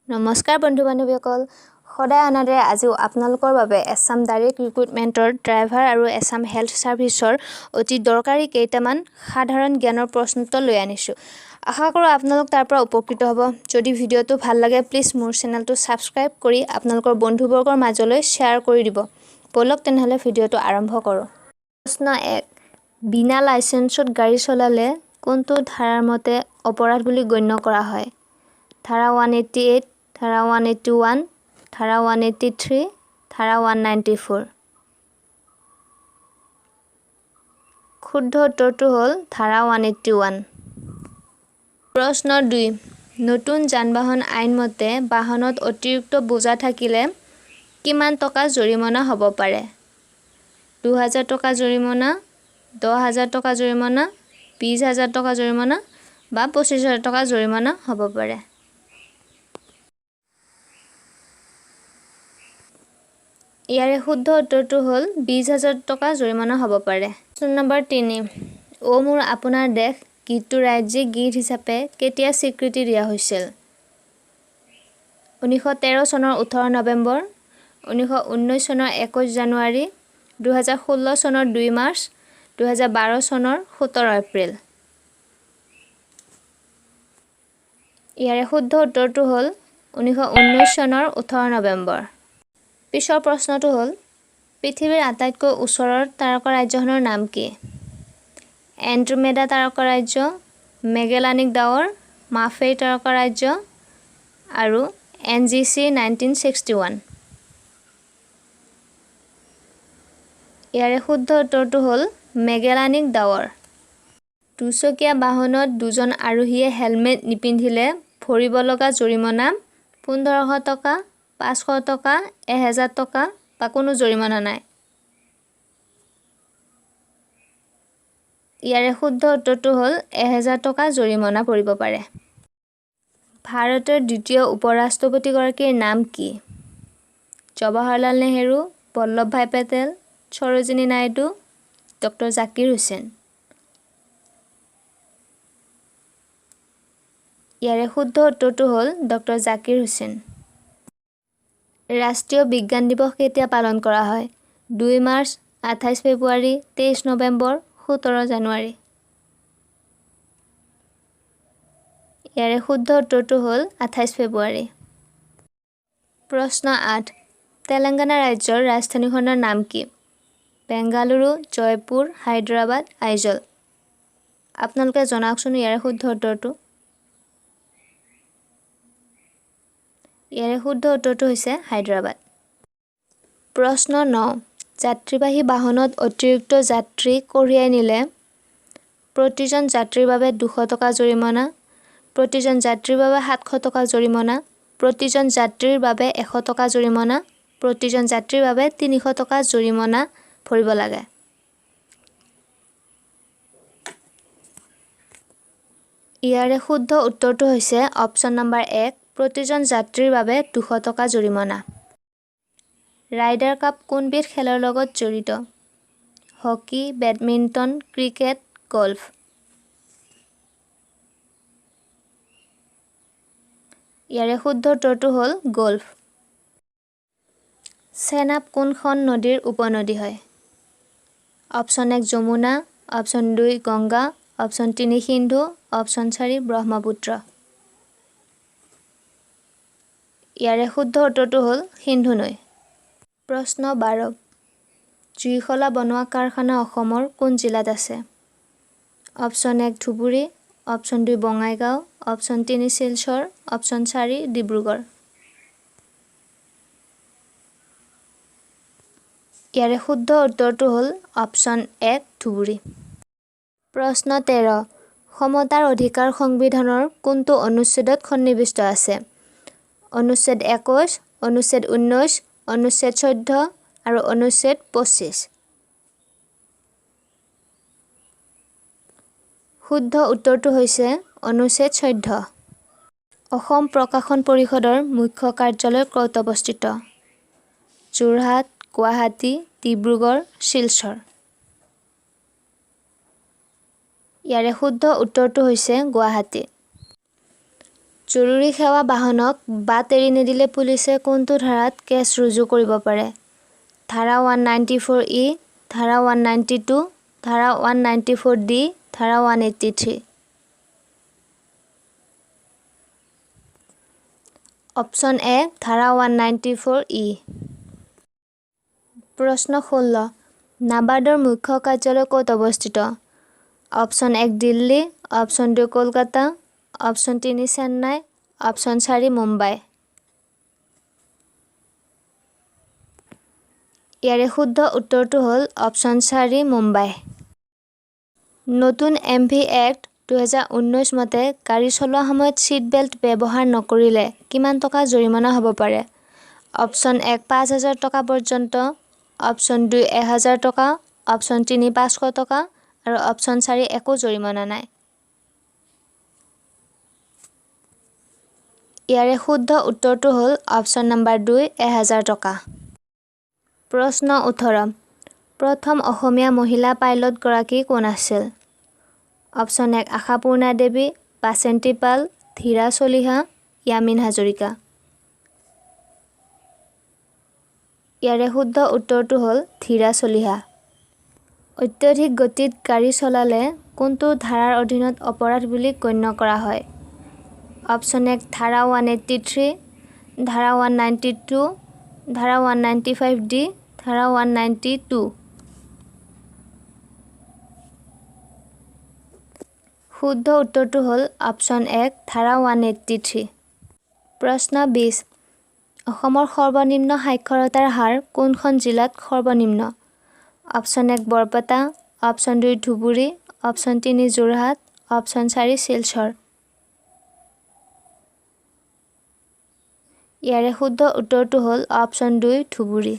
নমস্কাৰ বন্ধু বান্ধৱীসকল সদায় আনাদৰে আজিও আপোনালোকৰ বাবে আসাম ডাইৰেক্ট ৰিক্ৰুটমেণ্টৰ ড্ৰাইভাৰ আৰু আসাম হেল্থ সাৰ্ভিসৰ অতি দৰকাৰী কেইটামান সাধাৰণ জ্ঞানৰ প্ৰশ্নোত্তৰ লৈ আনিছোঁ আশা কৰোঁ আপোনালোক তাৰ পৰা উপকৃত হ'ব যদি ভিডিঅটো ভাল লাগে প্লিজ মোৰ চেনেলটো সাবস্ক্ৰাইব কৰি আপোনালোকৰ বন্ধুবৰ্গৰ মাজলৈ শ্বেয়াৰ কৰি দিব বলক তেনেহলে ভিডিঅটো আৰম্ভ কৰোঁ প্ৰশ্ন 1 বিনা লাইসেন্সত গাড়ী চলালে কোনটো ধাৰাৰ মতে অপৰাধ বুলি গণ্য কৰা হয় ধাৰা 188 ধাৰা 181 ধাৰা 183 ধাৰা 194 শুদ্ধ উত্তৰটো হ'ল ধাৰা 181 প্ৰশ্ন 2 নতুন যান-বাহন আইন মতে বাহনত অতিৰিক্ত বোজা থাকিলে কিমান টকা জৰিমনা হ'ব পাৰে 2000 টকা জৰিমনা 10000 টকা জৰিমনা 20000 টকা জৰিমনা বা 25000 টকা জৰিমনা হ'ব পাৰে ইয়াৰে শুদ্ধ উত্তৰটো হ'ল 20000 টকা জৰিমনা হ'ব পাৰে প্ৰশ্ন নম্বৰ 3 ও মোৰ আপোনাৰ দেশ গীতটো ৰাজ্যিক গীত হিচাপে কেতিয়া স্বীকৃতি দিয়া হৈছিল 1913 চনৰ 18 নৱেম্বৰ 1919 চনৰ 21 জানুৱাৰী 2016 চনৰ 2 মাৰ্চ 2012 চনৰ 17 এপ্ৰিল ইয়াৰে শুদ্ধ উত্তৰটো হ'ল 1919 চনৰ 18 নৱেম্বৰ পিছৰ প্ৰশ্নটো হ'ল পৃথিৱীৰ আটাইতকৈ ওচৰৰ তাৰকা ৰাজ্যখনৰ নাম কি এণ্ড্ৰমেডা তাৰকা ৰাজ্য মেগেলানিক ডাৱৰ মাফেই তাৰকা ৰাজ্য আৰু এনজিচি 1961 ইয়াৰে শুদ্ধ উত্তৰটো হ'ল মেগেলানিক ডাৱৰ দুচকীয়া বাহনত দুজন আৰোহীয়ে হেলমেট নিপিন্ধিলে ভৰিব লগা জৰিমনা 1500 টকা 500 টকা 1000 টকা বা কোনো জৰিমনা নাই ইয়াৰে শুদ্ধ উত্তৰটো হ'ল 1000 টকা জৰিমনা পৰিব পাৰে ভাৰতৰ দ্বিতীয় উপৰাষ্ট্ৰপতিগৰাকীৰ নাম কি জৱাহৰলাল নেহেৰু বল্লভভাই পেটেল সৰোজিনী নাইডু ডক্টৰ জাকিৰ হুছেইন ইয়াৰে শুদ্ধ উত্তৰটো হ'ল ডক্টৰ জাকিৰ হুছেইন ৰাষ্ট্ৰীয় বিজ্ঞান দিৱস কেতিয়া পালন কৰা হয় 2 মাৰ্চ 28 ফেব্ৰুৱাৰী 23 নৱেম্বৰ 17 জানুৱাৰী ইয়াৰে শুদ্ধ উত্তৰটো হ'ল 28 ফেব্ৰুৱাৰী প্ৰশ্ন 8 তেলেংগানা ৰাজ্যৰ ৰাজধানীখনৰ নাম কি বেংগালুৰু জয়পুৰ হায়দৰাবাদ আইজল আপোনালোকে জনাওকচোন ইয়াৰে শুদ্ধ উত্তৰটো ইয়াৰে শুদ্ধ উত্তৰটো হৈছে হায়দৰাবাদ প্ৰশ্ন 9 যাত্ৰীবাহী বাহনত অতিৰিক্ত যাত্ৰী কঢ়িয়াই নিলে প্ৰতিজন যাত্ৰীৰ বাবে 200 টকা জৰিমনা প্ৰতিজন যাত্ৰীৰ বাবে 700 টকা জৰিমনা প্ৰতিজন যাত্ৰীৰ বাবে 100 টকা জৰিমনা প্ৰতিজন যাত্ৰীৰ বাবে 300 টকা জৰিমনা ভৰিব লাগে ইয়াৰে শুদ্ধ উত্তৰটো হৈছে অপচন নম্বৰ 1 প্ৰতিজন যাত্ৰীৰ বাবে 200 টকা জৰিমনা ৰাইডাৰ কাপ কোনবিধ খেলৰ লগত জড়িত হকি বেডমিণ্টন ক্ৰিকেট গল্ফ ইয়াৰে শুদ্ধ উত্তৰটো হ'ল গল্ফ চেনাব কোনখন নদীৰ উপনদী হয় option 1 Yamuna option 2 Ganga option 3 Sindhu option 4 Brahmaputra ইয়াৰে শুদ্ধ উত্তৰটো হ'ল সিন্ধু নৈ প্ৰশ্ন 12 জুইশলা বনোৱা কাৰখানা অসমৰ কোন জিলাত আছে option 1 Dhubri option 2 Bongaigaon option 3 Silchar option 4 Dibrugarh ইয়াৰে শুদ্ধ উত্তৰটো হ'ল অপচন 1 ধুবুৰী প্ৰশ্ন 13 সমতাৰ অধিকাৰ সংবিধানৰ কোনটো অনুচ্ছেদত সন্নিৱিষ্ট আছে অনুচ্ছেদ 21 অনুচ্ছেদ 19 অনুচ্ছেদ 14 আৰু অনুচ্ছেদ 25 শুদ্ধ উত্তৰটো হৈছে অনুচ্ছেদ 14 অসম প্ৰকাশন পৰিষদৰ মুখ্য কাৰ্যালয় ক'ত অৱস্থিত যোৰহাট গুৱাহাটী ডিব্ৰুগড় শিলচৰ ইয়াৰে শুদ্ধ উত্তৰটো হৈছে গুৱাহাটী জৰুৰী সেৱা বাহনক বাট এৰি নিদিলে পুলিচে কোনটো ধাৰাত কেছ ৰুজু কৰিব পাৰে? ধাৰা 194E, ধাৰা 192, ধাৰা 194D, ধাৰা 183। অপশ্যন এ ধাৰা 194E। প্ৰশ্ন 16। নাবাৰ্ডৰ মুখ্য কাৰ্যালয় ক'ত অৱস্থিত? Option 1 Delhi, option 2 Kolkata, option 3 Chennai, option 4 Mumbai. ইয়াৰে শুদ্ধ উত্তৰটো হ'ল অপশ্যন 4 মুম্বাই। নতুন MV এক্ট 2019 মতে গাড়ী চলোৱাৰ সময়ত ছিট বেল্ট ব্যৱহাৰ নকৰিলে কিমান টকা জৰিমনা হ'ব পাৰে? অপশ্যন 1 5,000 টকা পৰ্যন্ত, অপশ্যন 2 1,000 টকা, অপশ্যন 3 500 টকা আৰু অপশ্যন 4 একো জৰিমনা নাই। ইয়াৰে শুদ্ধ উত্তৰটো হ'ল অপশ্যন নম্বৰ 2 1,000 টকা। প্ৰশ্ন 18। প্ৰথম অসমীয়া মহিলা পাইলট গৰাকী কোন আছিল? অপশ্যন 1 আশাপূৰ্ণা দেৱী, বাসন্তী পাল, ধীৰা চলিহা, য়ামিন হাজৰিকা। ইয়াৰে শুদ্ধ উত্তৰটো হ'ল ধীৰা চলিহা। অত্যধিক গতিত গাড়ী চলালে কোনটো ধাৰাৰ অধীনত অপৰাধ বুলি গণ্য কৰা হয়? অপশ্যন 1 ধাৰা 183, ধাৰা 192, ধাৰা 195D, ধাৰা 192। শুদ্ধ উত্তৰটো হ'ল অপশ্যন 1 ধাৰা 183। প্ৰশ্ন 20। অসমৰ সৰ্বনিম্ন সাক্ষৰতাৰ হাৰ কোনখন জিলাত সৰ্বনিম্ন? Option 1 Barpeta, option 2 Dhubri, option 3 Jorhat, option 4 Silchar. ইয়াৰে শুদ্ধ উত্তৰটো হ'ল অপশ্যন 2 ধুবুৰী।